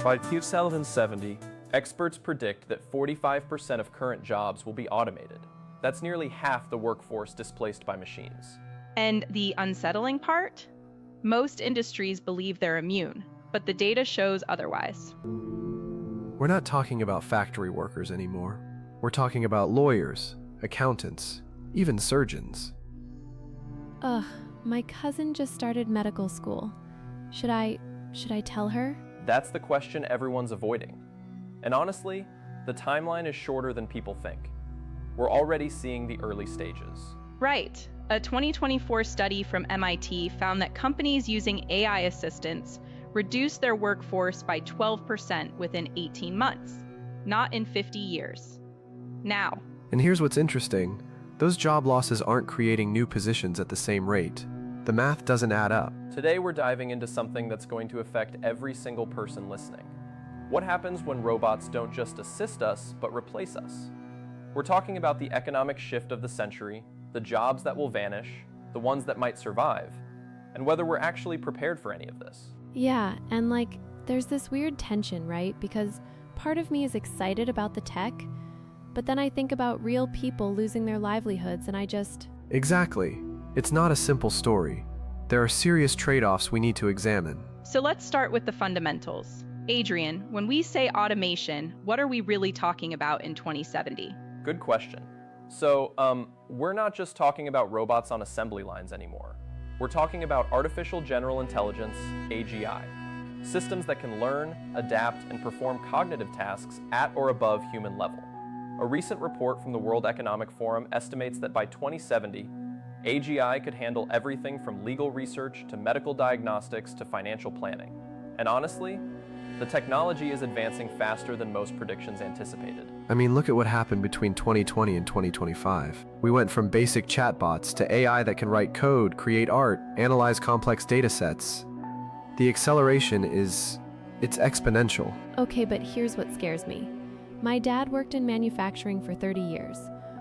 By 2070, experts predict that 45% of current jobs will be automated. That's nearly half the workforce displaced by machines. And the unsettling part? Most industries believe they're immune, but the data shows otherwise. We're not talking about factory workers anymore. We're talking about lawyers, accountants, even surgeons. Ugh, my cousin just started medical school. Should I tell her? That's the question everyone's avoiding. And honestly, the timeline is shorter than people think. We're already seeing the early stages. Right. A 2024 study from MIT found that companies using AI assistants reduced their workforce by 12% within 18 months, not in 50 years. Now. And here's what's interesting. Those job losses aren't creating new positions at the same rate. The math doesn't add up. Today we're diving into something that's going to affect every single person listening. What happens when robots don't just assist us, but replace us? We're talking about the economic shift of the century, the jobs that will vanish, the ones that might survive, and whether we're actually prepared for any of this. Yeah, and there's this weird tension, right? Because part of me is excited about the tech, but then I think about real people losing their livelihoods and I just... Exactly. It's not a simple story. There are serious trade-offs we need to examine. So let's start with the fundamentals. Adrian, when we say automation, what are we really talking about in 2070? Good question. So, we're not just talking about robots on assembly lines anymore. We're talking about artificial general intelligence, AGI, systems that can learn, adapt, and perform cognitive tasks at or above human level. A recent report from the World Economic Forum estimates that by 2070, AGI could handle everything from legal research to medical diagnostics to financial planning. And honestly, the technology is advancing faster than most predictions anticipated. I mean, look at what happened between 2020 and 2025. We went from basic chatbots to AI that can write code, create art, analyze complex data sets. The acceleration it's exponential. Okay, but here's what scares me. My dad worked in manufacturing for 30 years.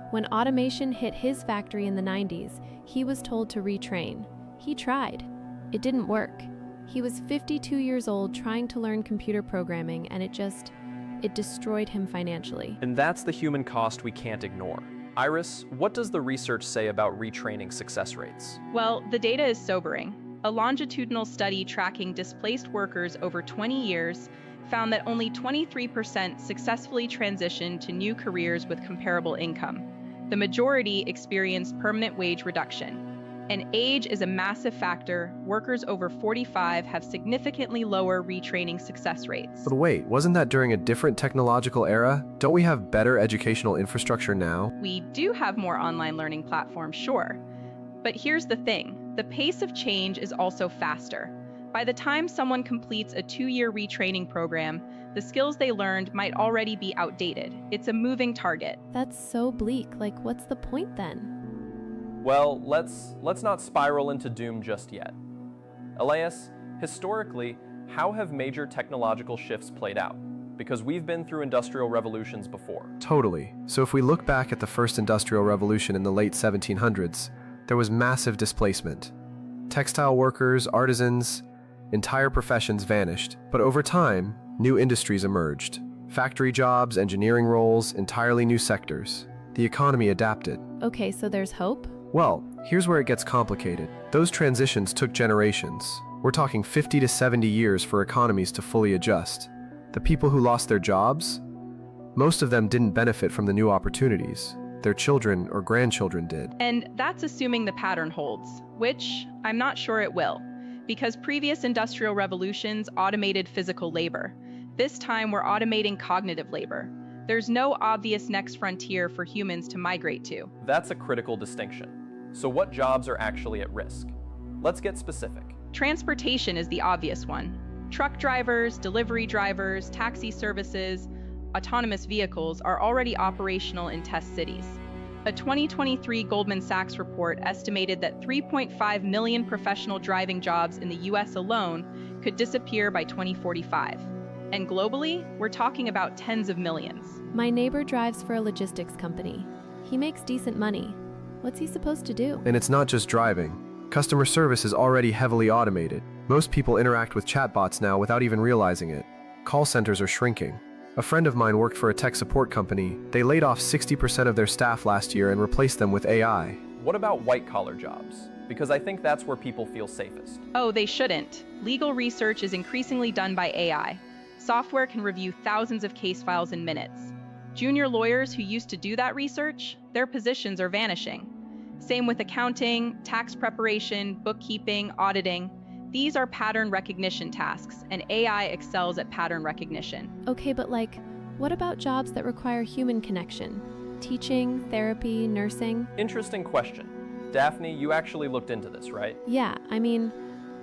When automation hit his factory in the 90s, he was told to retrain. He tried. It didn't work. He was 52 years old trying to learn computer programming, and it destroyed him financially. And that's the human cost we can't ignore. Iris, what does the research say about retraining success rates? Well, the data is sobering. A longitudinal study tracking displaced workers over 20 years found that only 23% successfully transitioned to new careers with comparable income. The majority experienced permanent wage reduction. And age is a massive factor. Workers over 45 have significantly lower retraining success rates. But wait, wasn't that during a different technological era? Don't we have better educational infrastructure now? We do have more online learning platforms, sure. But here's the thing, the pace of change is also faster. By the time someone completes a 2-year retraining program, the skills they learned might already be outdated. It's a moving target. That's so bleak. What's the point then? Well, let's not spiral into doom just yet. Elias, historically, how have major technological shifts played out? Because we've been through industrial revolutions before. Totally. So if we look back at the first industrial revolution in the late 1700s, there was massive displacement. Textile workers, artisans, entire professions vanished. But over time, new industries emerged. Factory jobs, engineering roles, entirely new sectors. The economy adapted. Okay, so there's hope? Well, here's where it gets complicated. Those transitions took generations. We're talking 50 to 70 years for economies to fully adjust. The people who lost their jobs, most of them didn't benefit from the new opportunities. Their children or grandchildren did. And that's assuming the pattern holds, which I'm not sure it will, because previous industrial revolutions automated physical labor. This time we're automating cognitive labor. There's no obvious next frontier for humans to migrate to. That's a critical distinction. So what jobs are actually at risk? Let's get specific. Transportation is the obvious one. Truck drivers, delivery drivers, taxi services, autonomous vehicles are already operational in test cities. A 2023 Goldman Sachs report estimated that 3.5 million professional driving jobs in the US alone could disappear by 2045. And globally, we're talking about tens of millions. My neighbor drives for a logistics company. He makes decent money. What's he supposed to do? And it's not just driving. Customer service is already heavily automated. Most people interact with chatbots now without even realizing it. Call centers are shrinking. A friend of mine worked for a tech support company. They laid off 60% of their staff last year and replaced them with AI. What about white-collar jobs? Because I think that's where people feel safest. Oh, they shouldn't. Legal research is increasingly done by AI. Software can review thousands of case files in minutes. Junior lawyers who used to do that research, their positions are vanishing. Same with accounting, tax preparation, bookkeeping, auditing. These are pattern recognition tasks, and AI excels at pattern recognition. Okay, but what about jobs that require human connection? Teaching, therapy, nursing? Interesting question. Daphne, you actually looked into this, right? Yeah,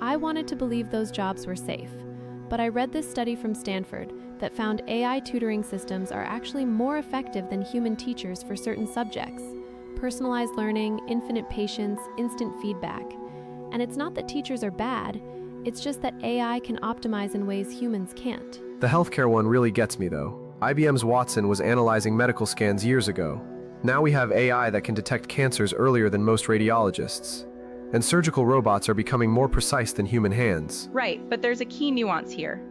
I wanted to believe those jobs were safe. But I read this study from Stanford that found AI tutoring systems are actually more effective than human teachers for certain subjects. Personalized learning, infinite patience, instant feedback. And it's not that teachers are bad, it's just that AI can optimize in ways humans can't. The healthcare one really gets me though. IBM's Watson was analyzing medical scans years ago. Now we have AI that can detect cancers earlier than most radiologists. And surgical robots are becoming more precise than human hands. Right, but there's a key nuance here.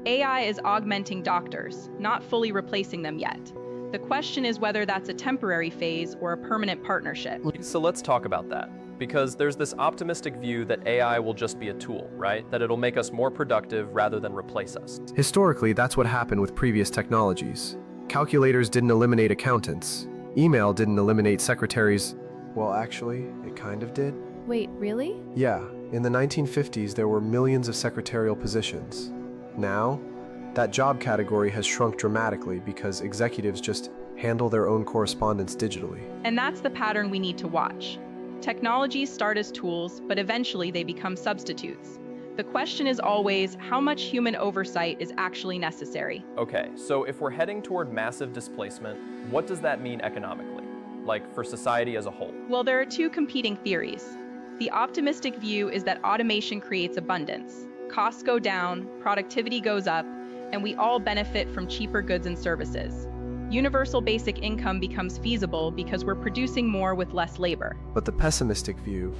AI is augmenting doctors, not fully replacing them yet. The question is whether that's a temporary phase or a permanent partnership. So let's talk about that. Because there's this optimistic view that AI will just be a tool, right? That it'll make us more productive rather than replace us. Historically, that's what happened with previous technologies. Calculators didn't eliminate accountants. Email didn't eliminate secretaries. Well, actually, it kind of did. Wait, really? Yeah, in the 1950s, there were millions of secretarial positions. Now, that job category has shrunk dramatically because executives just handle their own correspondence digitally. And that's the pattern we need to watch. Technologies start as tools, but eventually they become substitutes. The question is always how much human oversight is actually necessary. Okay, so if we're heading toward massive displacement, what does that mean economically? Like for society as a whole? Well, there are two competing theories. The optimistic view is that automation creates abundance. Costs go down, productivity goes up, and we all benefit from cheaper goods and services. Universal basic income becomes feasible because we're producing more with less labor. But the pessimistic view...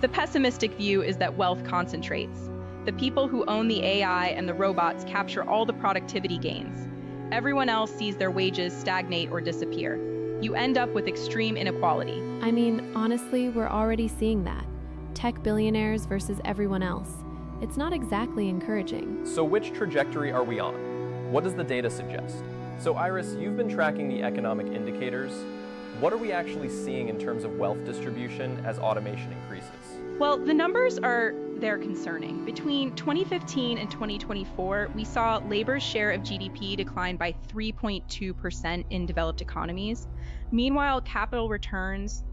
The pessimistic view is that wealth concentrates. The people who own the AI and the robots capture all the productivity gains. Everyone else sees their wages stagnate or disappear. You end up with extreme inequality. Honestly, we're already seeing that. Tech billionaires versus everyone else. It's not exactly encouraging. So which trajectory are we on? What does the data suggest? So Iris, you've been tracking the economic indicators. What are we actually seeing in terms of wealth distribution as automation increases? Well, the numbers they're concerning. Between 2015 and 2024, we saw labor's share of GDP decline by 3.2% in developed economies. Meanwhile, capital returns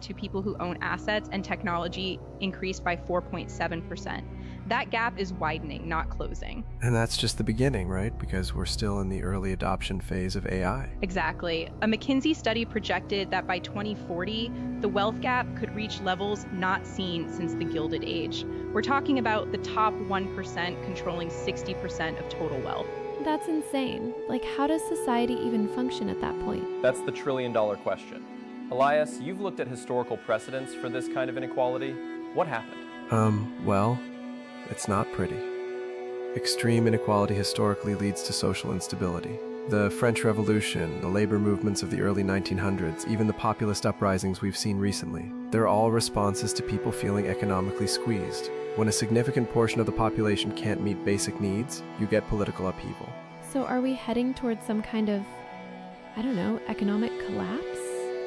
to people who own assets and technology increased by 4.7%. That gap is widening, not closing. And that's just the beginning, right? Because we're still in the early adoption phase of AI. Exactly. A McKinsey study projected that by 2040, the wealth gap could reach levels not seen since the Gilded Age. We're talking about the top 1% controlling 60% of total wealth. That's insane. How does society even function at that point? That's the trillion-dollar question. Elias, you've looked at historical precedents for this kind of inequality. What happened? Well, it's not pretty. Extreme inequality historically leads to social instability. The French Revolution, the labor movements of the early 1900s, even the populist uprisings we've seen recently, they're all responses to people feeling economically squeezed. When a significant portion of the population can't meet basic needs, you get political upheaval. So are we heading towards some kind of, economic collapse?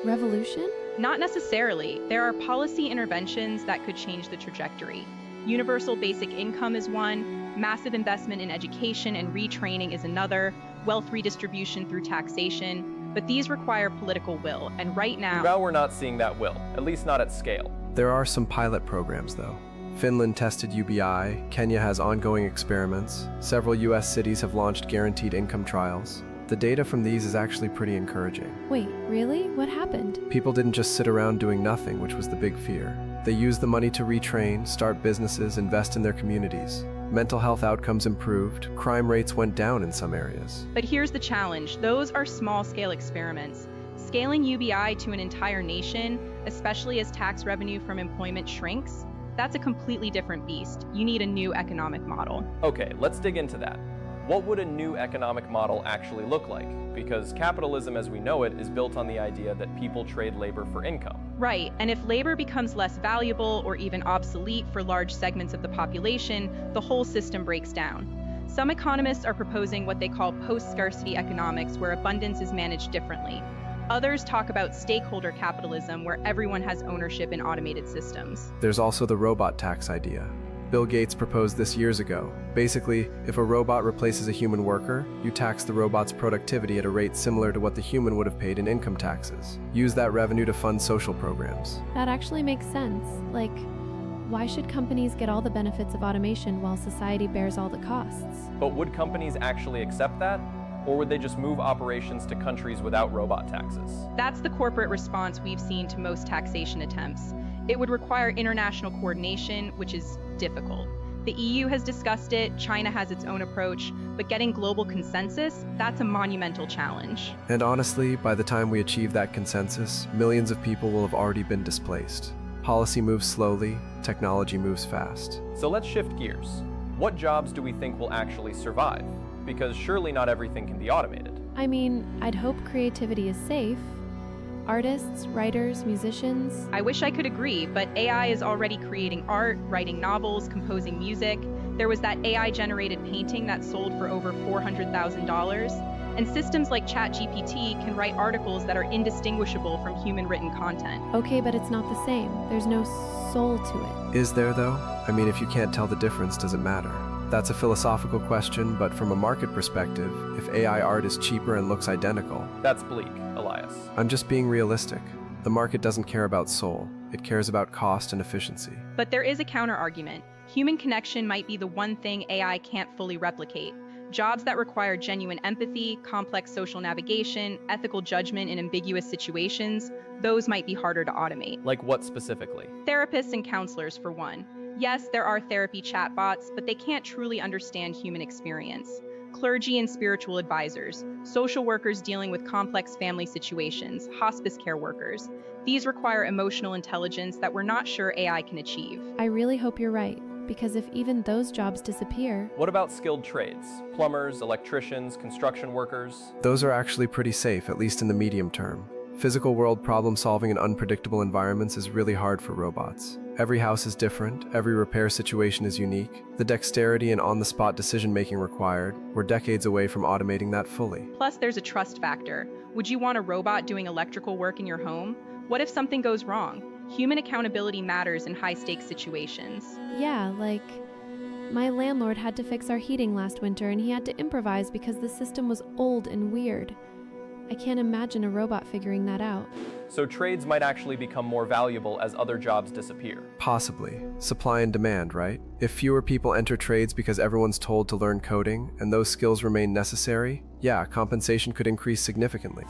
Revolution? Not necessarily. There are policy interventions that could change the trajectory. Universal basic income is one, massive investment in education and retraining is another, wealth redistribution through taxation, but these require political will, and right now... Well, we're not seeing that will, at least not at scale. There are some pilot programs, though. Finland tested UBI, Kenya has ongoing experiments, several US cities have launched guaranteed income trials. The data from these is actually pretty encouraging. Wait, really? What happened? People didn't just sit around doing nothing, which was the big fear. They used the money to retrain, start businesses, invest in their communities. Mental health outcomes improved, crime rates went down in some areas. But here's the challenge. Those are small-scale experiments. Scaling UBI to an entire nation, especially as tax revenue from employment shrinks, that's a completely different beast. You need a new economic model. Okay, let's dig into that. What would a new economic model actually look like? Because capitalism as we know it is built on the idea that people trade labor for income. Right, and if labor becomes less valuable or even obsolete for large segments of the population, the whole system breaks down. Some economists are proposing what they call post-scarcity economics, where abundance is managed differently. Others talk about stakeholder capitalism, where everyone has ownership in automated systems. There's also the robot tax idea. Bill Gates proposed this years ago. Basically, if a robot replaces a human worker, you tax the robot's productivity at a rate similar to what the human would have paid in income taxes. Use that revenue to fund social programs. That actually makes sense. Like, why should companies get all the benefits of automation while society bears all the costs? But would companies actually accept that? Or would they just move operations to countries without robot taxes? That's the corporate response we've seen to most taxation attempts. It would require international coordination, which is difficult. The EU has discussed it, China has its own approach, but getting global consensus, that's a monumental challenge. And honestly, by the time we achieve that consensus, millions of people will have already been displaced. Policy moves slowly, technology moves fast. So let's shift gears. What jobs do we think will actually survive? Because surely not everything can be automated. I mean, I'd hope creativity is safe. Artists, writers, musicians. I wish I could agree, but AI is already creating art, writing novels, composing music. There was that AI-generated painting that sold for over $400,000. And systems like ChatGPT can write articles that are indistinguishable from human-written content. Okay, but it's not the same. There's no soul to it. Is there though? I mean, if you can't tell the difference, does it matter? That's a philosophical question, but from a market perspective, if AI art is cheaper and looks identical, That's bleak, Elias. I'm just being realistic. The market doesn't care about soul. It cares about cost and efficiency. But there is a counter-argument. Human connection might be the one thing AI can't fully replicate. Jobs that require genuine empathy, complex social navigation, ethical judgment in ambiguous situations, those might be harder to automate. Like what specifically? Therapists and counselors, for one. Yes, there are therapy chatbots, but they can't truly understand human experience. Clergy and spiritual advisors, social workers dealing with complex family situations, hospice care workers. These require emotional intelligence that we're not sure AI can achieve. I really hope you're right, because if even those jobs disappear, What about skilled trades? Plumbers, electricians, construction workers? Those are actually pretty safe, at least in the medium term. Physical world problem solving in unpredictable environments is really hard for robots. Every house is different, every repair situation is unique. The dexterity and on-the-spot decision-making required, we're decades away from automating that fully. Plus, there's a trust factor. Would you want a robot doing electrical work in your home? What if something goes wrong? Human accountability matters in high-stakes situations. yeah, like, my landlord had to fix our heating last winter and he had to improvise because the system was old and weird. I can't imagine a robot figuring that out. So trades might actually become more valuable as other jobs disappear. Possibly. Supply and demand, right? If fewer people enter trades because everyone's told to learn coding, and those skills remain necessary, yeah, compensation could increase significantly.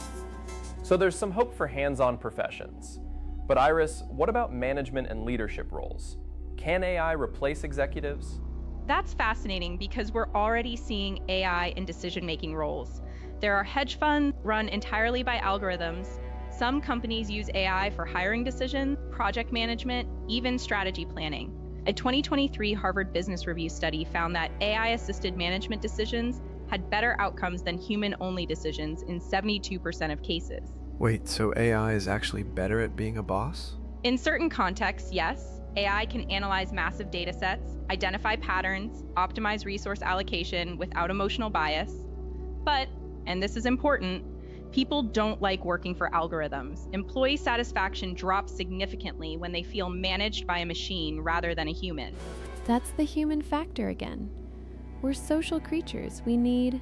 So there's some hope for hands-on professions. But Iris, what about management and leadership roles? Can AI replace executives? That's fascinating because we're already seeing AI in decision-making roles. There are hedge funds run entirely by algorithms. Some companies use AI for hiring decisions, project management, even strategy planning. A 2023 Harvard Business Review study found that AI-assisted management decisions had better outcomes than human-only decisions in 72% of cases. Wait, so AI is actually better at being a boss? In certain contexts, yes, AI can analyze massive data sets, identify patterns, optimize resource allocation without emotional bias. But, and this is important, people don't like working for algorithms. Employee satisfaction drops significantly when they feel managed by a machine rather than a human. That's the human factor again. We're social creatures. We need,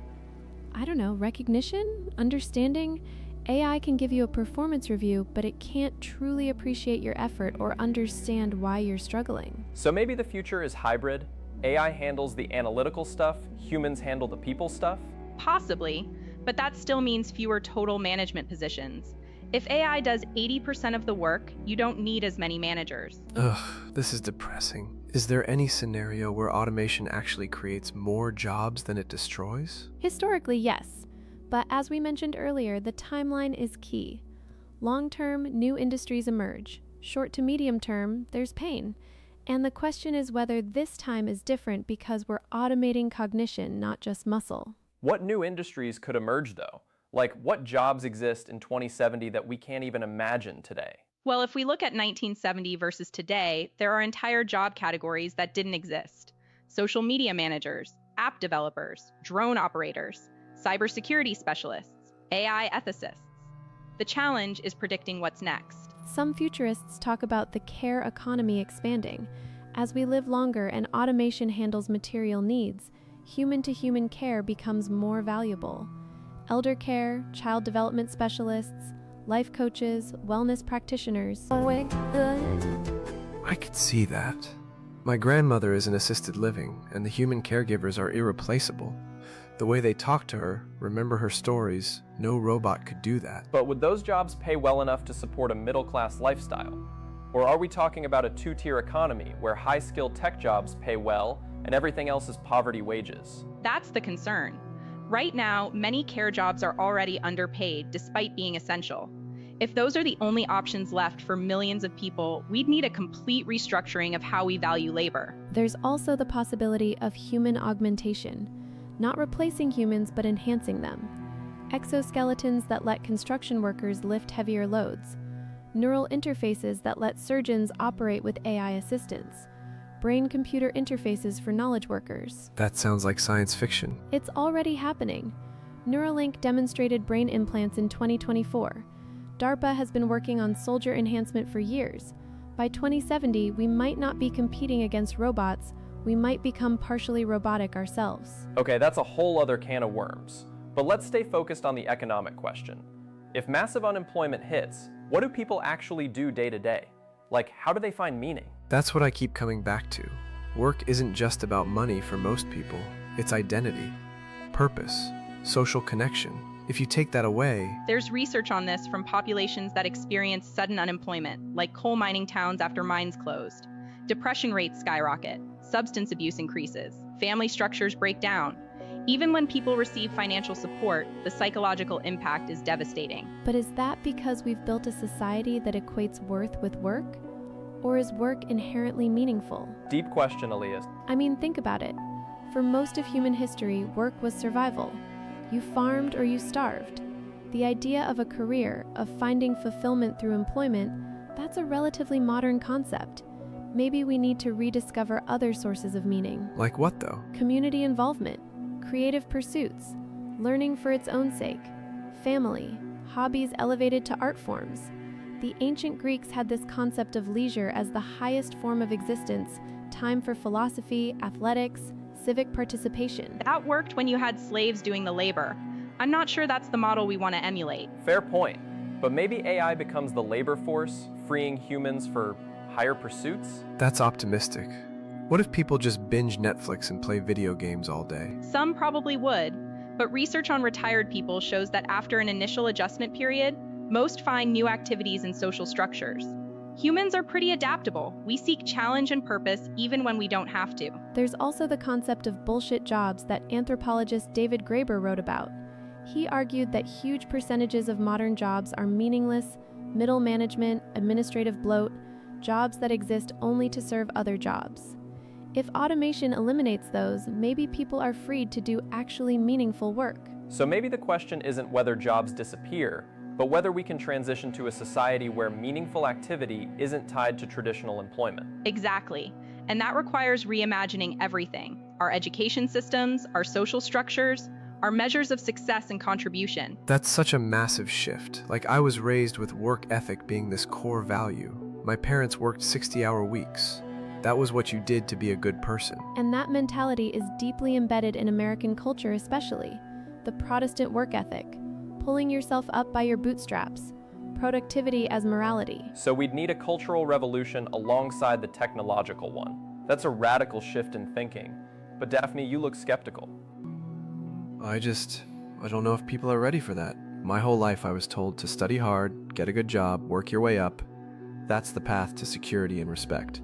recognition, understanding. AI can give you a performance review, but it can't truly appreciate your effort or understand why you're struggling. So maybe the future is hybrid. AI handles the analytical stuff, humans handle the people stuff? Possibly, but that still means fewer total management positions. If AI does 80% of the work, you don't need as many managers. Ugh, this is depressing. Is there any scenario where automation actually creates more jobs than it destroys? Historically, yes. But as we mentioned earlier, the timeline is key. Long term, new industries emerge. Short to medium term, there's pain. And the question is whether this time is different because we're automating cognition, not just muscle. What new industries could emerge, though? Like, what jobs exist in 2070 that we can't even imagine today? Well, if we look at 1970 versus today, there are entire job categories that didn't exist. Social media managers, app developers, drone operators, cybersecurity specialists, AI ethicists. The challenge is predicting what's next. Some futurists talk about the care economy expanding. As we live longer and automation handles material needs, human-to-human care becomes more valuable. Elder care, child development specialists, life coaches, wellness practitioners. I could see that. My grandmother is in assisted living, and the human caregivers are irreplaceable. The way they talk to her, remember her stories, no robot could do that. But would those jobs pay well enough to support a middle-class lifestyle? Or are we talking about a two-tier economy where high-skilled tech jobs pay well and everything else is poverty wages? That's the concern. Right now, many care jobs are already underpaid despite being essential. If those are the only options left for millions of people, we'd need a complete restructuring of how we value labor. There's also the possibility of human augmentation, not replacing humans but enhancing them. Exoskeletons that let construction workers lift heavier loads. Neural interfaces that let surgeons operate with AI assistants. Brain-computer interfaces for knowledge workers. That sounds like science fiction. It's already happening. Neuralink demonstrated brain implants in 2024. DARPA has been working on soldier enhancement for years. By 2070, we might not be competing against robots, we might become partially robotic ourselves. Okay, that's a whole other can of worms. But let's stay focused on the economic question. If massive unemployment hits, what do people actually do day to day? Like, how do they find meaning? That's what I keep coming back to. Work isn't just about money for most people. It's identity, purpose, social connection. If you take that away... There's research on this from populations that experience sudden unemployment, like coal mining towns after mines closed. Depression rates skyrocket, substance abuse increases, family structures break down. Even when people receive financial support, the psychological impact is devastating. But is that because we've built a society that equates worth with work? Or is work inherently meaningful? Deep question, Elias. I mean, think about it. For most of human history, work was survival. You farmed or you starved. The idea of a career, of finding fulfillment through employment, that's a relatively modern concept. Maybe we need to rediscover other sources of meaning. Like what, though? Community involvement, creative pursuits, learning for its own sake, family, hobbies elevated to art forms. The ancient Greeks had this concept of leisure as the highest form of existence, time for philosophy, athletics, civic participation. That worked when you had slaves doing the labor. I'm not sure that's the model we want to emulate. Fair point. But maybe AI becomes the labor force, freeing humans for higher pursuits? That's optimistic. What if people just binge Netflix and play video games all day? Some probably would, but research on retired people shows that after an initial adjustment period, most find new activities and social structures. Humans are pretty adaptable. We seek challenge and purpose even when we don't have to. There's also the concept of bullshit jobs that anthropologist David Graeber wrote about. He argued that huge percentages of modern jobs are meaningless, middle management, administrative bloat, jobs that exist only to serve other jobs. If automation eliminates those, maybe people are freed to do actually meaningful work. So maybe the question isn't whether jobs disappear, but whether we can transition to a society where meaningful activity isn't tied to traditional employment. Exactly. And that requires reimagining everything. Our education systems, our social structures, our measures of success and contribution. That's such a massive shift. Like, I was raised with work ethic being this core value. My parents worked 60-hour weeks. That was what you did to be a good person. And that mentality is deeply embedded in American culture especially. The Protestant work ethic, pulling yourself up by your bootstraps, productivity as morality. So we'd need a cultural revolution alongside the technological one. That's a radical shift in thinking. But Daphne, you look skeptical. I don't know if people are ready for that. My whole life I was told to study hard, get a good job, work your way up. That's the path to security and respect.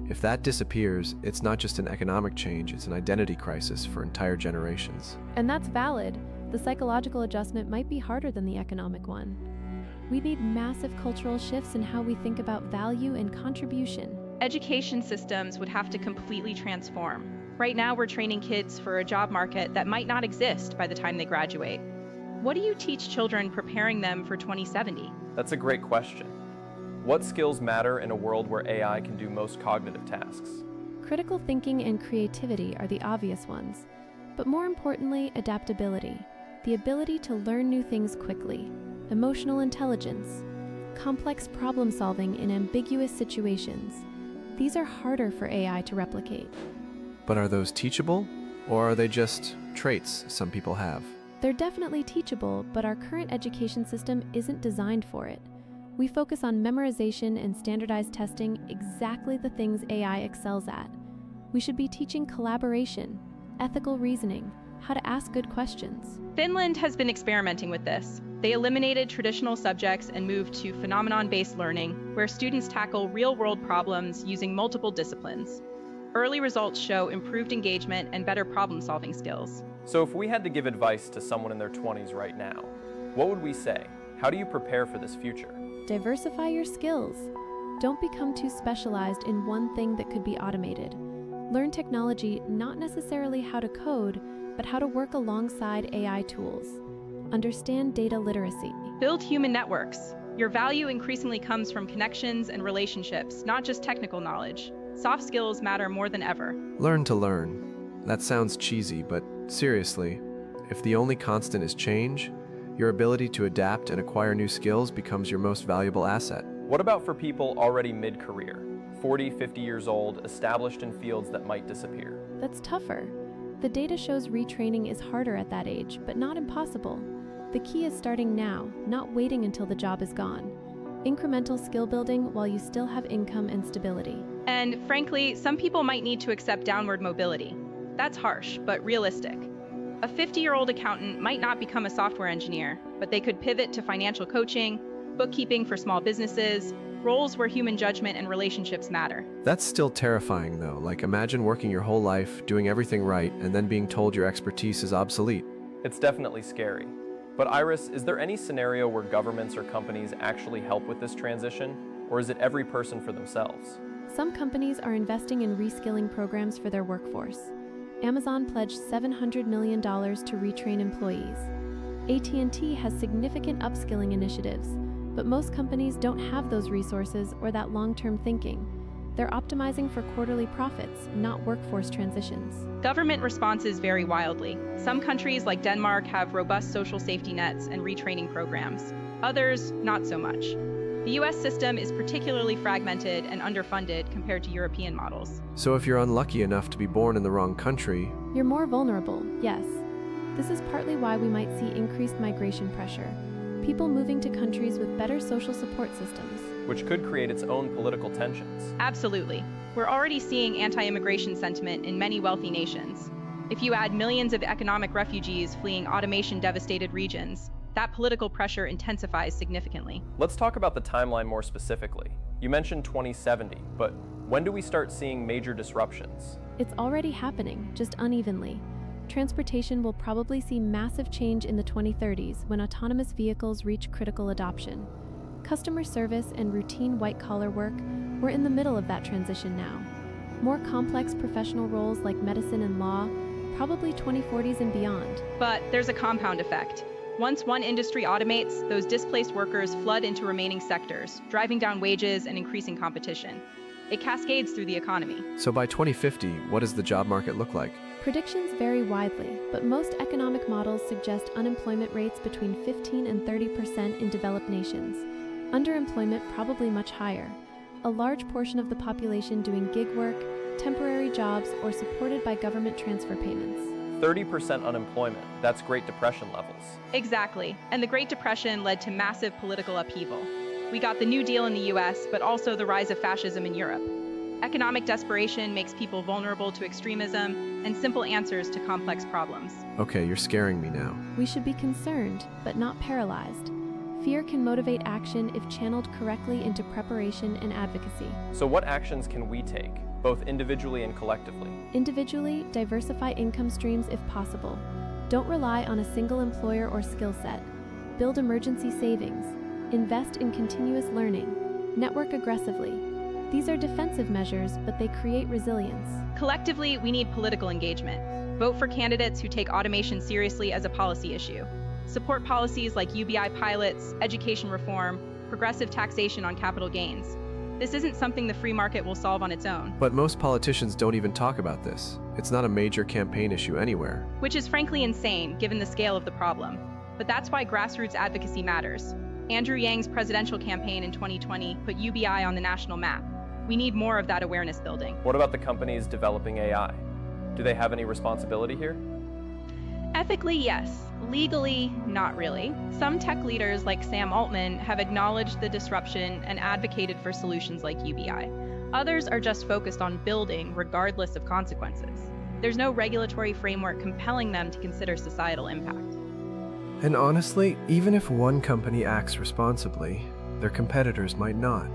If that disappears, it's not just an economic change, it's an identity crisis for entire generations. And that's valid. The psychological adjustment might be harder than the economic one. We need massive cultural shifts in how we think about value and contribution. Education systems would have to completely transform. Right now, we're training kids for a job market that might not exist by the time they graduate. What do you teach children preparing them for 2070? That's a great question. What skills matter in a world where AI can do most cognitive tasks? Critical thinking and creativity are the obvious ones, but more importantly, adaptability, the ability to learn new things quickly, emotional intelligence, complex problem solving in ambiguous situations. These are harder for AI to replicate. But are those teachable, or are they just traits some people have? They're definitely teachable, but our current education system isn't designed for it. We focus on memorization and standardized testing, exactly the things AI excels at. We should be teaching collaboration, ethical reasoning, how to ask good questions. Finland has been experimenting with this. They eliminated traditional subjects and moved to phenomenon-based learning, where students tackle real-world problems using multiple disciplines. Early results show improved engagement and better problem-solving skills. So if we had to give advice to someone in their 20s right now, what would we say? How do you prepare for this future? Diversify your skills. Don't become too specialized in one thing that could be automated. Learn technology, not necessarily how to code, but how to work alongside AI tools. Understand data literacy. Build human networks. Your value increasingly comes from connections and relationships, not just technical knowledge. Soft skills matter more than ever. Learn to learn. That sounds cheesy, but seriously, if the only constant is change, your ability to adapt and acquire new skills becomes your most valuable asset. What about for people already mid-career, 40, 50 years old, established in fields that might disappear? That's tougher. The data shows retraining is harder at that age, but not impossible. The key is starting now, not waiting until the job is gone. Incremental skill building while you still have income and stability. And frankly, some people might need to accept downward mobility. That's harsh, but realistic. A 50-year-old accountant might not become a software engineer, but they could pivot to financial coaching, bookkeeping for small businesses, roles where human judgment and relationships matter. That's still terrifying though. Like imagine working your whole life, doing everything right, and then being told your expertise is obsolete. It's definitely scary. But Iris, is there any scenario where governments or companies actually help with this transition, or is it every person for themselves? Some companies are investing in reskilling programs for their workforce. Amazon pledged $700 million to retrain employees. AT&T has significant upskilling initiatives, but most companies don't have those resources or that long-term thinking. They're optimizing for quarterly profits, not workforce transitions. Government responses vary wildly. Some countries like Denmark have robust social safety nets and retraining programs. Others, not so much. The US system is particularly fragmented and underfunded compared to European models. So if you're unlucky enough to be born in the wrong country, You're more vulnerable, yes. This is partly why we might see increased migration pressure. People moving to countries with better social support systems. Which could create its own political tensions. Absolutely. We're already seeing anti-immigration sentiment in many wealthy nations. If you add millions of economic refugees fleeing automation-devastated regions, that political pressure intensifies significantly. Let's talk about the timeline more specifically. You mentioned 2070, but when do we start seeing major disruptions? It's already happening, just unevenly. Transportation will probably see massive change in the 2030s when autonomous vehicles reach critical adoption. Customer service and routine white-collar work, we're in the middle of that transition now. More complex professional roles like medicine and law, probably 2040s and beyond. But there's a compound effect. Once one industry automates, those displaced workers flood into remaining sectors, driving down wages and increasing competition. It cascades through the economy. so by 2050, what does the job market look like? Predictions vary widely, but most economic models suggest unemployment rates between 15 and 30% in developed nations. Underemployment probably much higher. A large portion of the population doing gig work, temporary jobs, or supported by government transfer payments. 30% unemployment, that's Great Depression levels. Exactly, and the Great Depression led to massive political upheaval. We got the New Deal in the US, but also the rise of fascism in Europe. Economic desperation makes people vulnerable to extremism and simple answers to complex problems. Okay, you're scaring me now. We should be concerned, but not paralyzed. Fear can motivate action if channeled correctly into preparation and advocacy. So what actions can we take, both individually and collectively? Individually, diversify income streams if possible. Don't rely on a single employer or skill set. Build emergency savings. Invest in continuous learning. Network aggressively. These are defensive measures, but they create resilience. Collectively, we need political engagement. Vote for candidates who take automation seriously as a policy issue. Support policies like UBI pilots, education reform, progressive taxation on capital gains. This isn't something the free market will solve on its own. But most politicians don't even talk about this. It's not a major campaign issue anywhere. Which is frankly insane, given the scale of the problem. But that's why grassroots advocacy matters. Andrew Yang's presidential campaign in 2020 put UBI on the national map. We need more of that awareness building. What about the companies developing AI? Do they have any responsibility here? Ethically, yes. Legally, not really. Some tech leaders like Sam Altman have acknowledged the disruption and advocated for solutions like UBI. Others are just focused on building regardless of consequences. There's no regulatory framework compelling them to consider societal impact. And honestly, even if one company acts responsibly, their competitors might not.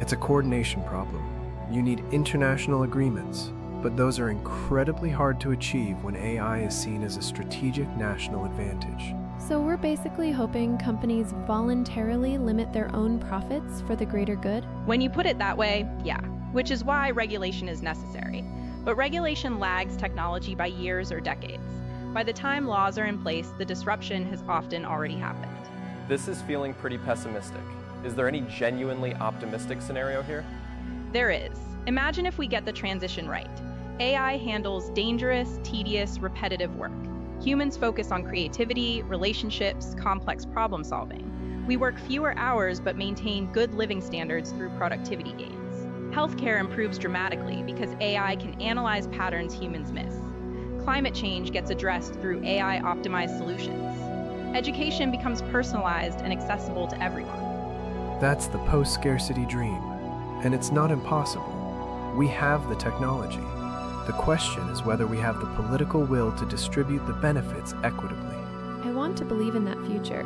It's a coordination problem. You need international agreements, but those are incredibly hard to achieve when AI is seen as a strategic national advantage. So we're basically hoping companies voluntarily limit their own profits for the greater good? When you put it that way, yeah, which is why regulation is necessary. But regulation lags technology by years or decades. By the time laws are in place, the disruption has often already happened. This is feeling pretty pessimistic. Is there any genuinely optimistic scenario here? There is. Imagine if we get the transition right. AI handles dangerous, tedious, repetitive work. Humans focus on creativity, relationships, complex problem solving. We work fewer hours but maintain good living standards through productivity gains. Healthcare improves dramatically because AI can analyze patterns humans miss. Climate change gets addressed through AI-optimized solutions. Education becomes personalized and accessible to everyone. That's the post-scarcity dream, and it's not impossible. We have the technology. The question is whether we have the political will to distribute the benefits equitably. I want to believe in that future,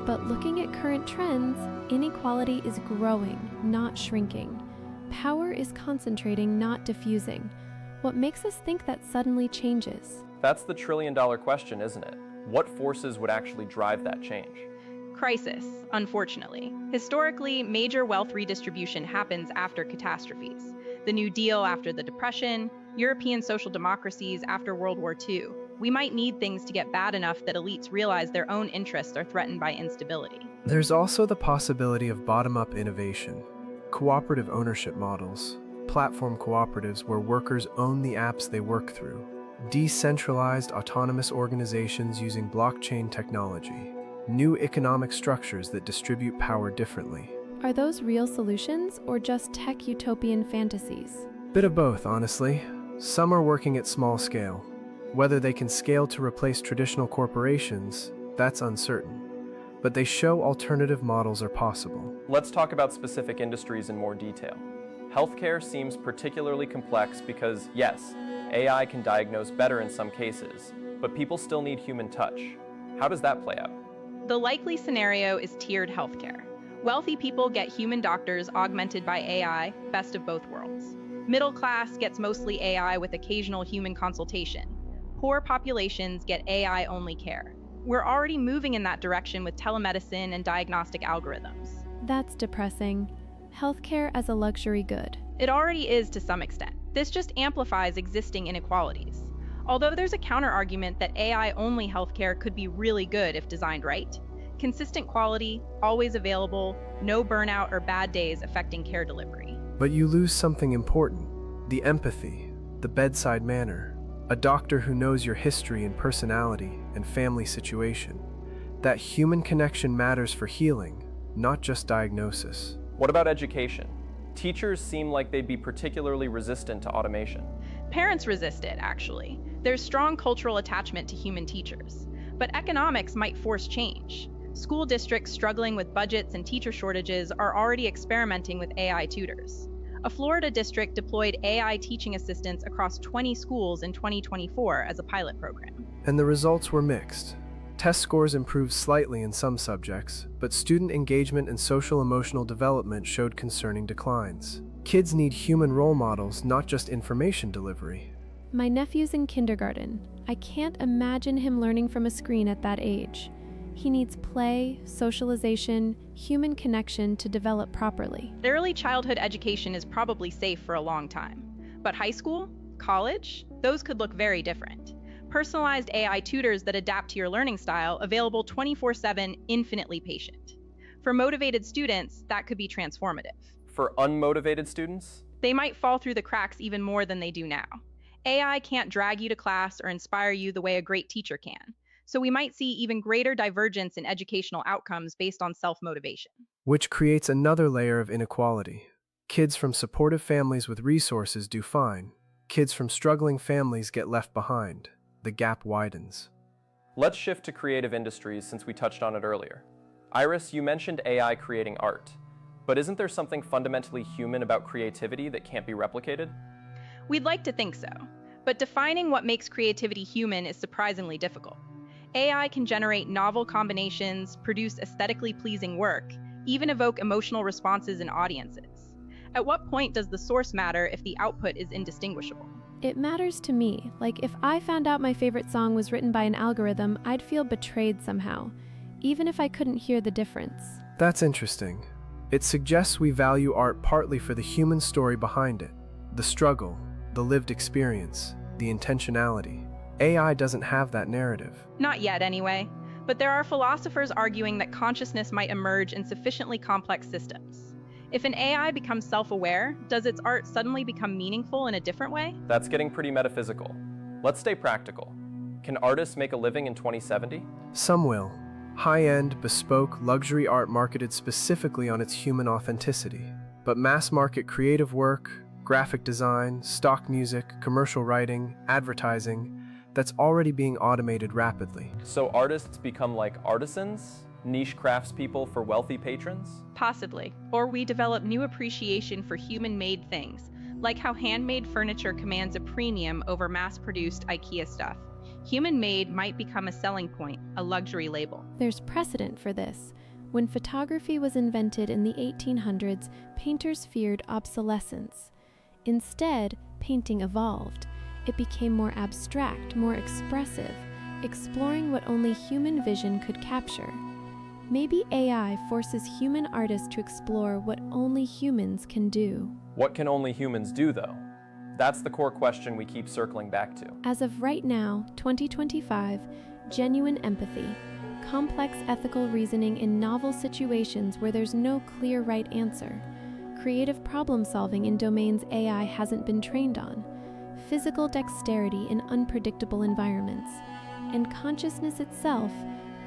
but looking at current trends, inequality is growing, not shrinking. Power is concentrating, not diffusing. What makes us think that suddenly changes? That's the trillion-dollar question, isn't it? What forces would actually drive that change? Crisis, unfortunately. Historically, major wealth redistribution happens after catastrophes. The New Deal after the Depression, European social democracies after World War II. We might need things to get bad enough that elites realize their own interests are threatened by instability. There's also the possibility of bottom-up innovation, cooperative ownership models, platform cooperatives where workers own the apps they work through, decentralized autonomous organizations using blockchain technology, new economic structures that distribute power differently. Are those real solutions or just tech utopian fantasies? Bit of both, honestly. Some are working at small scale. Whether they can scale to replace traditional corporations, that's uncertain. But they show alternative models are possible. Let's talk about specific industries in more detail. Healthcare seems particularly complex because, yes, AI can diagnose better in some cases, but people still need human touch. How does that play out? The likely scenario is tiered healthcare. Wealthy people get human doctors augmented by AI, best of both worlds. Middle class gets mostly AI with occasional human consultation. Poor populations get AI-only care. We're already moving in that direction with telemedicine and diagnostic algorithms. That's depressing. Healthcare as a luxury good. It already is to some extent. This just amplifies existing inequalities. Although there's a counter-argument that AI-only healthcare could be really good if designed right. Consistent quality, always available, no burnout or bad days affecting care delivery. But you lose something important, the empathy, the bedside manner, a doctor who knows your history and personality and family situation. That human connection matters for healing, not just diagnosis. What about education? Teachers seem like they'd be particularly resistant to automation. Parents resist it, actually. There's strong cultural attachment to human teachers. But economics might force change. School districts struggling with budgets and teacher shortages are already experimenting with AI tutors. A Florida district deployed AI teaching assistants across 20 schools in 2024 as a pilot program. And the results were mixed. Test scores improved slightly in some subjects, but student engagement and social-emotional development showed concerning declines. Kids need human role models, not just information delivery. My nephew's in kindergarten. I can't imagine him learning from a screen at that age. He needs play, socialization, human connection to develop properly. Early childhood education is probably safe for a long time. But high school, college, those could look very different. Personalized AI tutors that adapt to your learning style, available 24/7, infinitely patient. For motivated students, that could be transformative. For unmotivated students, They might fall through the cracks even more than they do now. AI can't drag you to class or inspire you the way a great teacher can. So we might see even greater divergence in educational outcomes based on self-motivation. Which creates another layer of inequality. Kids from supportive families with resources do fine. Kids from struggling families get left behind. The gap widens. let's shift to creative industries since we touched on it earlier. Iris, you mentioned AI creating art, but isn't there something fundamentally human about creativity that can't be replicated? We'd like to think so, but defining what makes creativity human is surprisingly difficult. AI can generate novel combinations, produce aesthetically pleasing work, even evoke emotional responses in audiences. At what point does the source matter if the output is indistinguishable? It matters to me. Like, if I found out my favorite song was written by an algorithm, I'd feel betrayed somehow, even if I couldn't hear the difference. That's interesting. It suggests we value art partly for the human story behind it, the struggle, the lived experience, the intentionality. AI doesn't have that narrative. Not yet, anyway. But there are philosophers arguing that consciousness might emerge in sufficiently complex systems. If an AI becomes self-aware, does its art suddenly become meaningful in a different way? That's getting pretty metaphysical. Let's stay practical. Can artists make a living in 2070? Some will. High-end, bespoke, luxury art marketed specifically on its human authenticity. But mass-market creative work, graphic design, stock music, commercial writing, advertising, that's already being automated rapidly. So artists become like artisans? Niche craftspeople for wealthy patrons? Possibly. Or we develop new appreciation for human-made things, like how handmade furniture commands a premium over mass-produced IKEA stuff. Human-made might become a selling point, a luxury label. There's precedent for this. When photography was invented in the 1800s, painters feared obsolescence. Instead, painting evolved. It became more abstract, more expressive, exploring what only human vision could capture. Maybe AI forces human artists to explore what only humans can do. What can only humans do, though? That's the core question we keep circling back to. As of right now, 2025, genuine empathy, complex ethical reasoning in novel situations where there's no clear right answer, creative problem solving in domains AI hasn't been trained on, physical dexterity in unpredictable environments, and consciousness itself,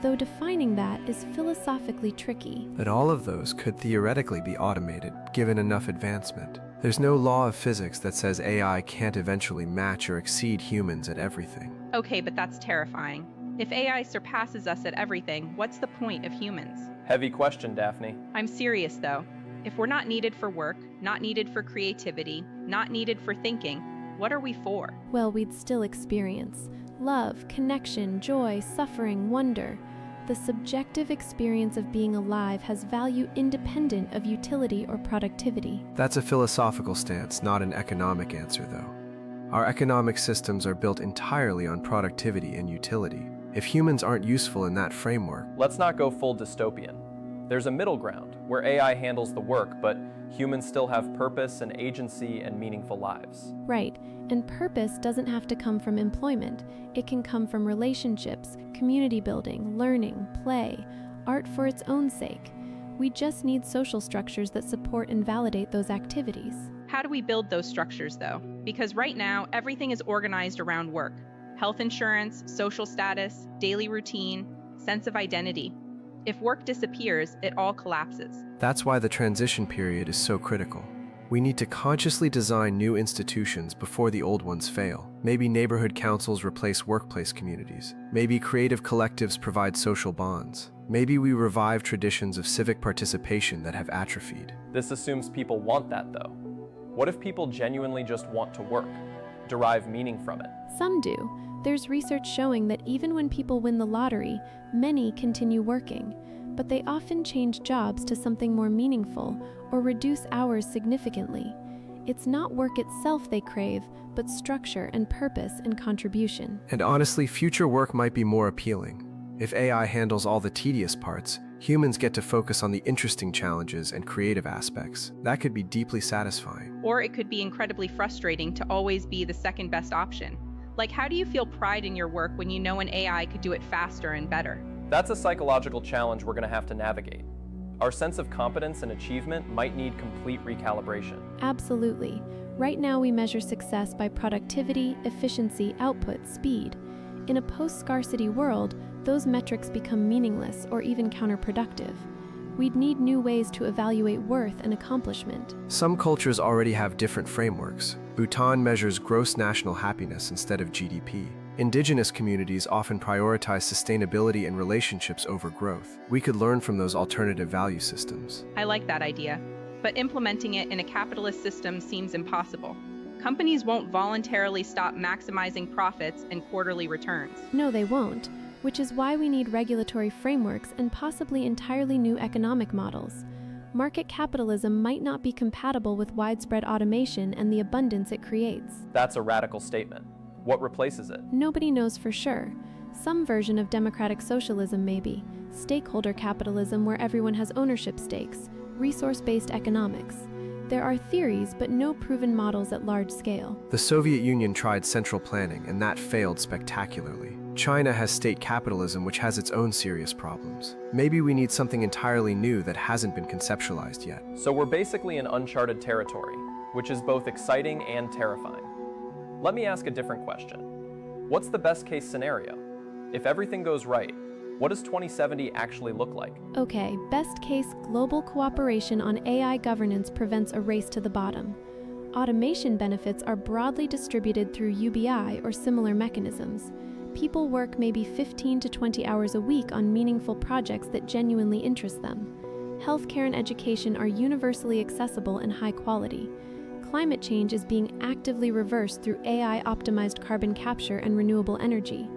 though defining that is philosophically tricky. That all of those could theoretically be automated, given enough advancement. There's no law of physics that says AI can't eventually match or exceed humans at everything. Okay, but that's terrifying. If AI surpasses us at everything, what's the point of humans? Heavy question, Daphne. I'm serious, though. If we're not needed for work, not needed for creativity, not needed for thinking, what are we for? Well, we'd still experience love, connection, joy, suffering, wonder. The subjective experience of being alive has value independent of utility or productivity. That's a philosophical stance, not an economic answer, though. Our economic systems are built entirely on productivity and utility. If humans aren't useful in that framework, Let's not go full dystopian. There's a middle ground where AI handles the work, but humans still have purpose and agency and meaningful lives. Right, and purpose doesn't have to come from employment. It can come from relationships, community building, learning, play, art for its own sake. We just need social structures that support and validate those activities. How do we build those structures, though? Because right now, everything is organized around work. Health insurance, social status, daily routine, sense of identity. If work disappears, it all collapses. that's why the transition period is so critical. We need to consciously design new institutions before the old ones fail. Maybe neighborhood councils replace workplace communities. Maybe creative collectives provide social bonds. Maybe we revive traditions of civic participation that have atrophied. This assumes people want that, though. What if people genuinely just want to work, derive meaning from it? Some do. There's research showing that even when people win the lottery, many continue working, but they often change jobs to something more meaningful or reduce hours significantly. It's not work itself they crave, but structure and purpose and contribution. And honestly, future work might be more appealing. If AI handles all the tedious parts, humans get to focus on the interesting challenges and creative aspects. That could be deeply satisfying. Or it could be incredibly frustrating to always be the second best option. Like, how do you feel pride in your work when you know an AI could do it faster and better? That's a psychological challenge we're going to have to navigate. Our sense of competence and achievement might need complete recalibration. Absolutely. Right now we measure success by productivity, efficiency, output, speed. In a post-scarcity world, those metrics become meaningless or even counterproductive. We'd need new ways to evaluate worth and accomplishment. Some cultures already have different frameworks. Bhutan measures gross national happiness instead of GDP. Indigenous communities often prioritize sustainability and relationships over growth. We could learn from those alternative value systems. I like that idea, but implementing it in a capitalist system seems impossible. Companies won't voluntarily stop maximizing profits and quarterly returns. No, they won't, which is why we need regulatory frameworks and possibly entirely new economic models. Market capitalism might not be compatible with widespread automation and the abundance it creates. That's a radical statement. What replaces it? Nobody knows for sure. Some version of democratic socialism maybe, stakeholder capitalism where everyone has ownership stakes, resource-based economics. There are theories, but no proven models at large scale. The Soviet Union tried central planning, and that failed spectacularly. China has state capitalism, which has its own serious problems. Maybe we need something entirely new that hasn't been conceptualized yet. So we're basically in uncharted territory, which is both exciting and terrifying. Let me ask a different question. What's the best case scenario? If everything goes right, what does 2070 actually look like? Okay, best case, global cooperation on AI governance prevents a race to the bottom. Automation benefits are broadly distributed through UBI or similar mechanisms. People work maybe 15 to 20 hours a week on meaningful projects that genuinely interest them. Healthcare and education are universally accessible and high quality. Climate change is being actively reversed through AI-optimized carbon capture and renewable energy.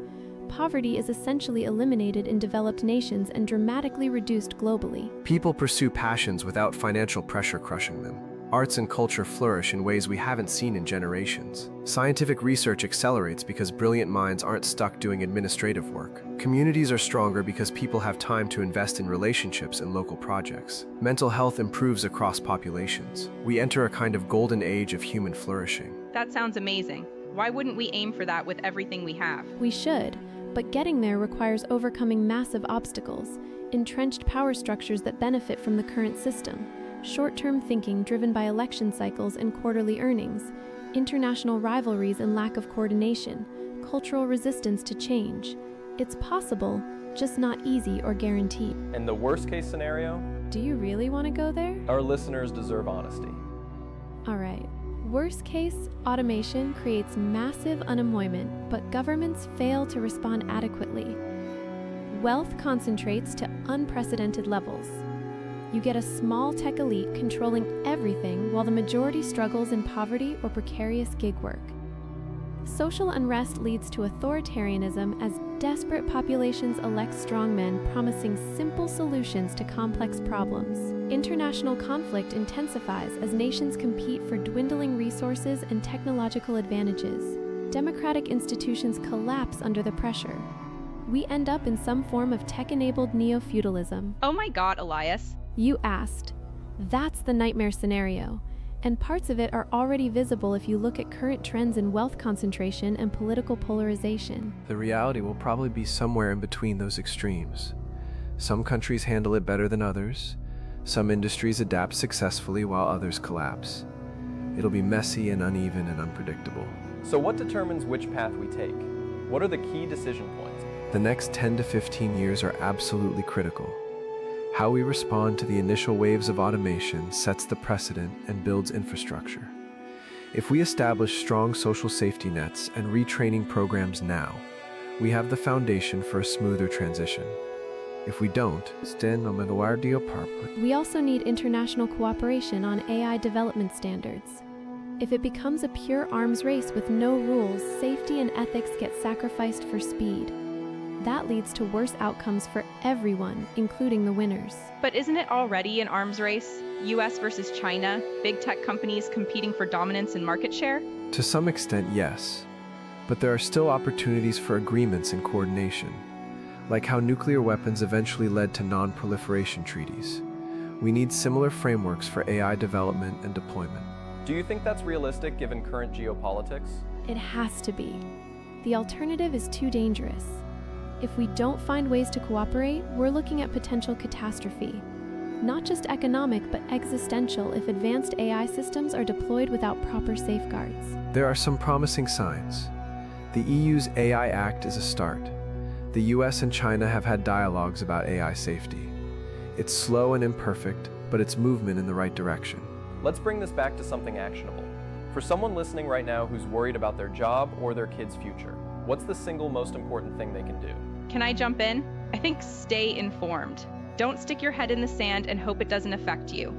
Poverty is essentially eliminated in developed nations and dramatically reduced globally. People pursue passions without financial pressure crushing them. Arts and culture flourish in ways we haven't seen in generations. Scientific research accelerates because brilliant minds aren't stuck doing administrative work. Communities are stronger because people have time to invest in relationships and local projects. Mental health improves across populations. We enter a kind of golden age of human flourishing. That sounds amazing. Why wouldn't we aim for that with everything we have? We should, but getting there requires overcoming massive obstacles, entrenched power structures that benefit from the current system, short-term thinking driven by election cycles and quarterly earnings, international rivalries and lack of coordination, cultural resistance to change. It's possible, just not easy or guaranteed. And the worst case scenario? Do you really want to go there? Our listeners deserve honesty. All right. Worst case, automation creates massive unemployment, but governments fail to respond adequately. Wealth concentrates to unprecedented levels. You get a small tech elite controlling everything while the majority struggles in poverty or precarious gig work. Social unrest leads to authoritarianism as desperate populations elect strongmen promising simple solutions to complex problems. International conflict intensifies as nations compete for dwindling resources and technological advantages. Democratic institutions collapse under the pressure. We end up in some form of tech-enabled neo-feudalism. Oh my God, Elias. You asked. That's the nightmare scenario, and parts of it are already visible if you look at current trends in wealth concentration and political polarization. The reality will probably be somewhere in between those extremes. Some countries handle it better than others. Some industries adapt successfully while others collapse. It'll be messy and uneven and unpredictable. So what determines which path we take? What are the key decision points? The next 10 to 15 years are absolutely critical. How we respond to the initial waves of automation sets the precedent and builds infrastructure. If we establish strong social safety nets and retraining programs now, we have the foundation for a smoother transition. If we don't, we also need international cooperation on AI development standards. If it becomes a pure arms race with no rules, safety and ethics get sacrificed for speed. That leads to worse outcomes for everyone, including the winners. But isn't it already an arms race? US versus China, big tech companies competing for dominance and market share? To some extent, yes. But there are still opportunities for agreements and coordination. like how nuclear weapons eventually led to non-proliferation treaties. We need similar frameworks for AI development and deployment. Do you think that's realistic given current geopolitics? It has to be. The alternative is too dangerous. If we don't find ways to cooperate, we're looking at potential catastrophe. Not just economic, but existential if advanced AI systems are deployed without proper safeguards. There are some promising signs. The EU's AI Act is a start. The US and China have had dialogues about AI safety. It's slow and imperfect, but it's movement in the right direction. Let's bring this back to something actionable. For someone listening right now who's worried about their job or their kid's future, what's the single most important thing they can do? Can I jump in? I think stay informed. Don't stick your head in the sand and hope it doesn't affect you,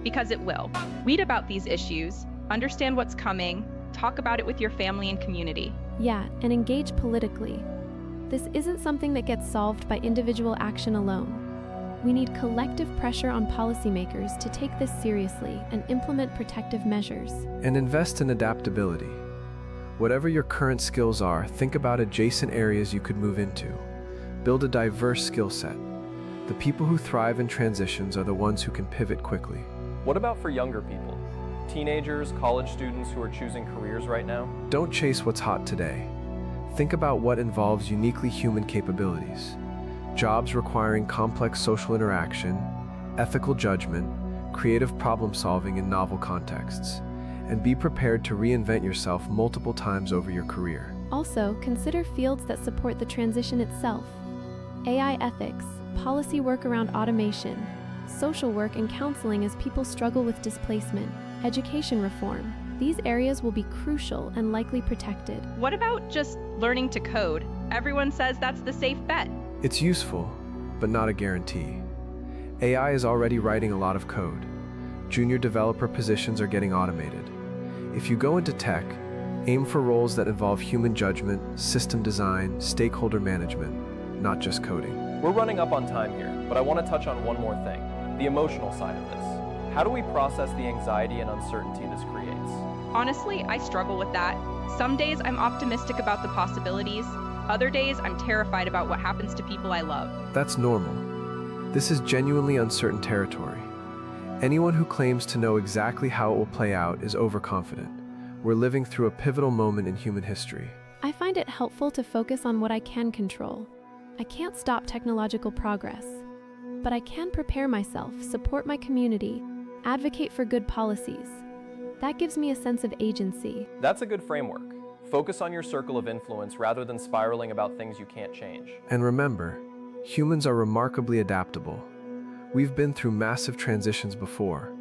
because it will. Read about these issues, understand what's coming, talk about it with your family and community. Yeah, and engage politically. This isn't something that gets solved by individual action alone. We need collective pressure on policymakers to take this seriously and implement protective measures. And invest in adaptability. Whatever your current skills are, think about adjacent areas you could move into. Build a diverse skill set. The people who thrive in transitions are the ones who can pivot quickly. What about for younger people? Teenagers, college students who are choosing careers right now? Don't chase what's hot today. Think about what involves uniquely human capabilities. Jobs requiring complex social interaction, ethical judgment, creative problem solving in novel contexts, and be prepared to reinvent yourself multiple times over your career. Also, consider fields that support the transition itself. AI ethics, policy work around automation, social work and counseling as people struggle with displacement, education reform. These areas will be crucial and likely protected. What about just learning to code? Everyone says that's the safe bet. It's useful, but not a guarantee. AI is already writing a lot of code. Junior developer positions are getting automated. If you go into tech, aim for roles that involve human judgment, system design, stakeholder management, not just coding. We're running up on time here, but I want to touch on one more thing, the emotional side of this. How do we process the anxiety and uncertainty this creates? Honestly, I struggle with that. Some days I'm optimistic about the possibilities. Other days I'm terrified about what happens to people I love. That's normal. This is genuinely uncertain territory. Anyone who claims to know exactly how it will play out is overconfident. We're living through a pivotal moment in human history. I find it helpful to focus on what I can control. I can't stop technological progress, but I can prepare myself, support my community, advocate for good policies. That gives me a sense of agency. That's a good framework. Focus on your circle of influence rather than spiraling about things you can't change. And remember, humans are remarkably adaptable. We've been through massive transitions before.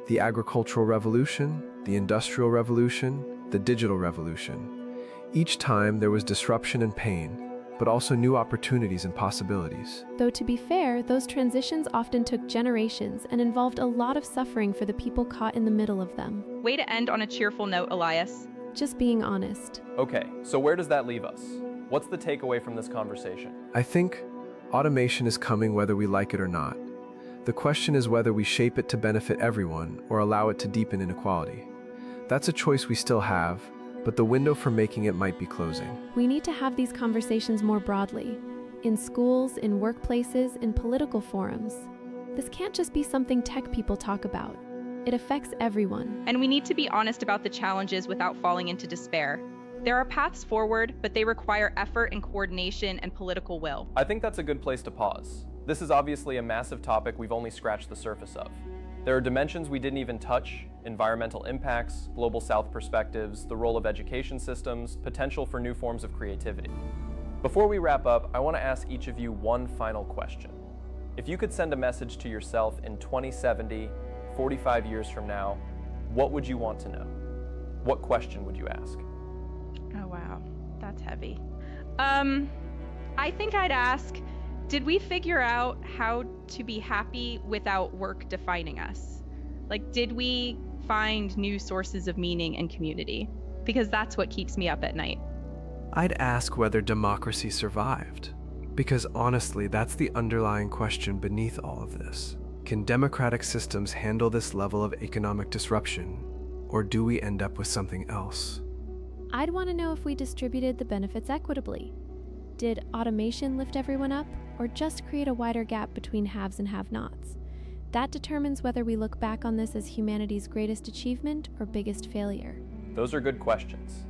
The agricultural revolution, the industrial revolution, the digital revolution. Each time there was disruption and pain, but also new opportunities and possibilities. Though to be fair, those transitions often took generations and involved a lot of suffering for the people caught in the middle of them. Way to end on a cheerful note, Elias. Just being honest. Okay, so where does that leave us? What's the takeaway from this conversation? I think automation is coming whether we like it or not. The question is whether we shape it to benefit everyone or allow it to deepen inequality. That's a choice we still have, but the window for making it might be closing. We need to have these conversations more broadly. In schools, in workplaces, in political forums. This can't just be something tech people talk about. It affects everyone. And we need to be honest about the challenges without falling into despair. There are paths forward, but they require effort and coordination and political will. I think that's a good place to pause. This is obviously a massive topic we've only scratched the surface of. There are dimensions we didn't even touch: environmental impacts, global south perspectives, the role of education systems, potential for new forms of creativity. Before we wrap up, I want to ask each of you one final question. If you could send a message to yourself in 2070, 45 years from now, what would you want to know? What question would you ask? Oh wow, that's heavy. I think I'd ask, did we figure out how to be happy without work defining us? Like, did we find new sources of meaning and community? Because that's what keeps me up at night. I'd ask whether democracy survived, because honestly, that's the underlying question beneath all of this. Can democratic systems handle this level of economic disruption, or do we end up with something else? I'd want to know if we distributed the benefits equitably. Did automation lift everyone up, or just create a wider gap between haves and have-nots? That determines whether we look back on this as humanity's greatest achievement or biggest failure. Those are good questions.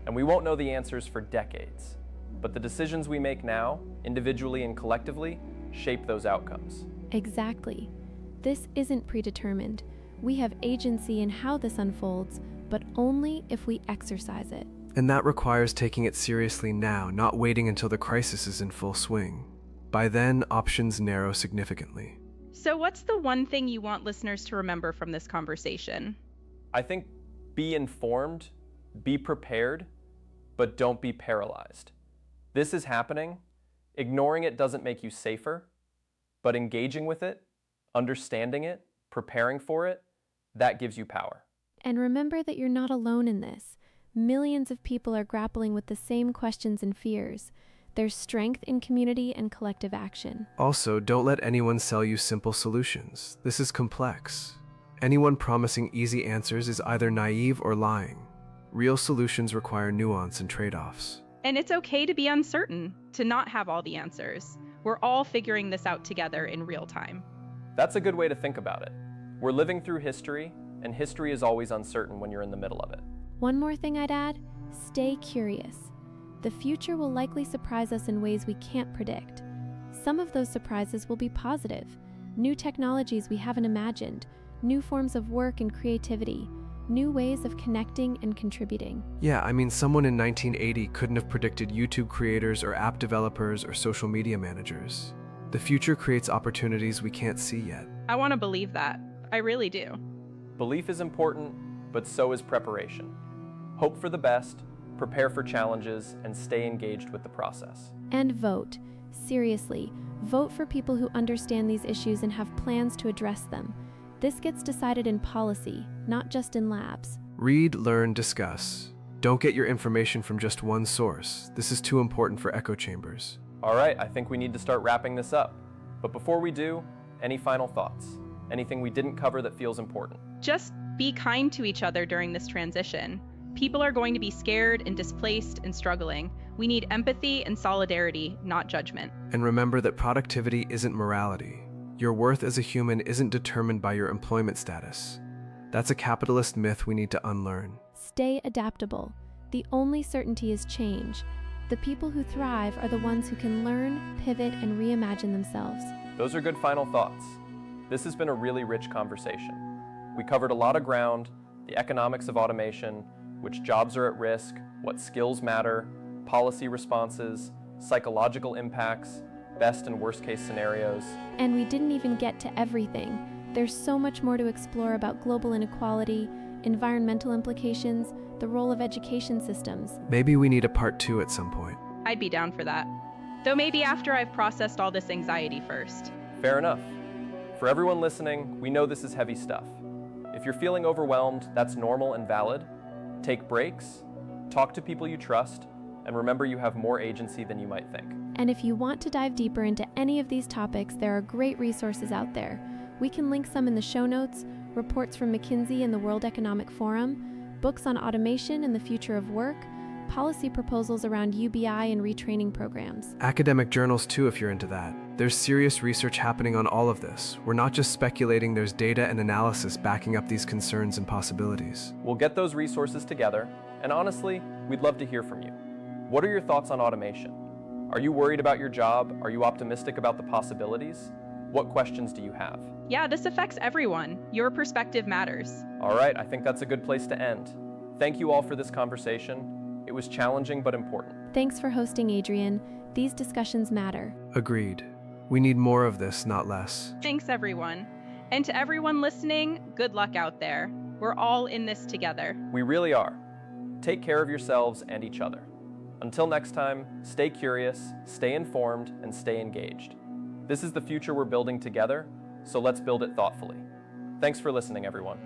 And we won't know the answers for decades. But the decisions we make now, individually and collectively, shape those outcomes. Exactly. This isn't predetermined. We have agency in how this unfolds, but only if we exercise it. And that requires taking it seriously now, not waiting until the crisis is in full swing. By then, options narrow significantly. So what's the one thing you want listeners to remember from this conversation? I think be informed, be prepared, but don't be paralyzed. This is happening. Ignoring it doesn't make you safer, but engaging with it, understanding it, preparing for it, that gives you power. And remember that you're not alone in this. Millions of people are grappling with the same questions and fears. There's strength in community and collective action. Also, don't let anyone sell you simple solutions. This is complex. Anyone promising easy answers is either naive or lying. Real solutions require nuance and trade-offs. And it's okay to be uncertain, to not have all the answers. We're all figuring this out together in real time. That's a good way to think about it. We're living through history, and history is always uncertain when you're in the middle of it. One more thing I'd add, stay curious. The future will likely surprise us in ways we can't predict. Some of those surprises will be positive. New technologies we haven't imagined, new forms of work and creativity, new ways of connecting and contributing. Yeah, someone in 1980 couldn't have predicted YouTube creators or app developers or social media managers. The future creates opportunities we can't see yet. I want to believe that. I really do. Belief is important, but so is preparation. Hope for the best, prepare for challenges, and stay engaged with the process. And vote. Seriously, vote for people who understand these issues and have plans to address them. This gets decided in policy, not just in labs. Read, learn, discuss. Don't get your information from just one source. This is too important for echo chambers. All right, I think we need to start wrapping this up. But before we do, any final thoughts? Anything we didn't cover that feels important? Just be kind to each other during this transition. People are going to be scared and displaced and struggling. We need empathy and solidarity, not judgment. And remember that productivity isn't morality. Your worth as a human isn't determined by your employment status. That's a capitalist myth we need to unlearn. Stay adaptable. The only certainty is change. The people who thrive are the ones who can learn, pivot, and reimagine themselves. Those are good final thoughts. This has been a really rich conversation. We covered a lot of ground, the economics of automation, which jobs are at risk, what skills matter, policy responses, psychological impacts, best and worst case scenarios. And we didn't even get to everything. There's so much more to explore about global inequality, environmental implications, the role of education systems. Maybe we need a part 2 at some point. I'd be down for that. Though maybe after I've processed all this anxiety first. Fair enough. For everyone listening, we know this is heavy stuff. If you're feeling overwhelmed, that's normal and valid. Take breaks, talk to people you trust, and remember you have more agency than you might think. And if you want to dive deeper into any of these topics, there are great resources out there. We can link some in the show notes, reports from McKinsey and the World Economic Forum, books on automation and the future of work, policy proposals around UBI and retraining programs. Academic journals too, if you're into that. There's serious research happening on all of this. We're not just speculating, there's data and analysis backing up these concerns and possibilities. We'll get those resources together, and honestly, we'd love to hear from you. What are your thoughts on automation? Are you worried about your job? Are you optimistic about the possibilities? What questions do you have? Yeah, this affects everyone. Your perspective matters. All right, I think that's a good place to end. Thank you all for this conversation. It was challenging but important. Thanks for hosting, Adrian. These discussions matter. Agreed. We need more of this, not less. Thanks, everyone. And to everyone listening, good luck out there. We're all in this together. We really are. Take care of yourselves and each other. Until next time, stay curious, stay informed, and stay engaged. This is the future we're building together, so let's build it thoughtfully. Thanks for listening, everyone.